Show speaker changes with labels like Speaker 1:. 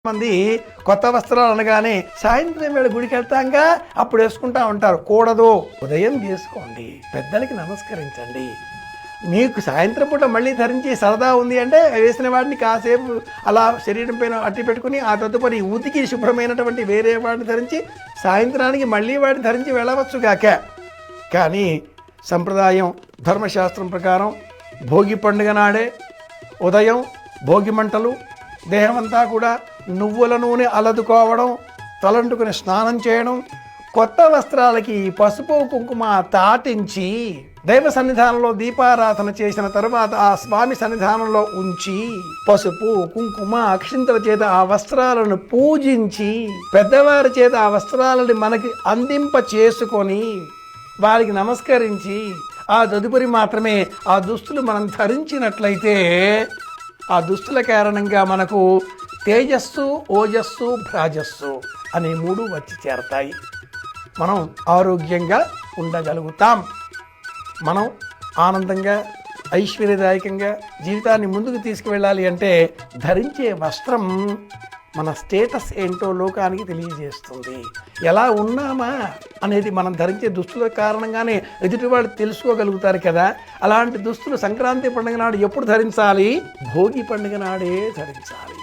Speaker 1: మంది కొత్త వస్త్రాలు అనగానే సాయంత్రం వేళ గుడికి వెళ్తాంగా అప్పుడు వేసుకుంటా ఉంటారు. కూడదు, ఉదయం చేసుకోండి, పెద్దలకి నమస్కరించండి. మీకు సాయంత్రం పూట మళ్ళీ ధరించి సరదా ఉంది అంటే వేసిన వాడిని కాసేపు అలా శరీరం పైన అట్టి పెట్టుకుని ఆ తదుపరి ఉతికి శుభ్రమైనటువంటి వేరే వాడిని ధరించి సాయంత్రానికి మళ్ళీ వాడిని ధరించి వెళ్ళవచ్చు కాక. కానీ సంప్రదాయం ధర్మశాస్త్రం ప్రకారం భోగి పండుగ నాడే ఉదయం భోగి మంటలు, దేహమంతా కూడా నువ్వుల నూనె అలదుకోవడం, తలంటుకుని స్నానం చేయడం, కొత్త వస్త్రాలకి పసుపు కుంకుమ తాటించి దైవ సన్నిధానంలో దీపారాధన చేసిన తరువాత ఆ స్వామి సన్నిధానంలో ఉంచి పసుపు కుంకుమ అక్షింతల చేత ఆ వస్త్రాలను పూజించి పెద్దవారి చేత ఆ వస్త్రాలని మనకి అందింప చేసుకొని వారికి నమస్కరించి ఆ తదుపరి మాత్రమే ఆ దుస్తులు మనం ధరించినట్లయితే ఆ దుస్తుల కారణంగా మనకు తేజస్సు, ఓజస్సు, భ్రాజస్సు అనే మూడు వచ్చి చేరతాయి. మనం ఆరోగ్యంగా ఉండగలుగుతాం. మనం ఆనందంగా ఐశ్వర్యదాయకంగా జీవితాన్ని ముందుకు తీసుకువెళ్ళాలి అంటే ధరించే వస్త్రం మన స్టేటస్ ఏంటో లోకానికి తెలియజేస్తుంది. ఎలా ఉన్నామా అనేది మనం ధరించే దుస్తుల కారణంగానే ఎదుటి వాళ్ళు తెలుసుకోగలుగుతారు కదా. అలాంటి దుస్తులు సంక్రాంతి పండుగ నాడు ఎప్పుడు ధరించాలి? భోగి పండుగ నాడే ధరించాలి.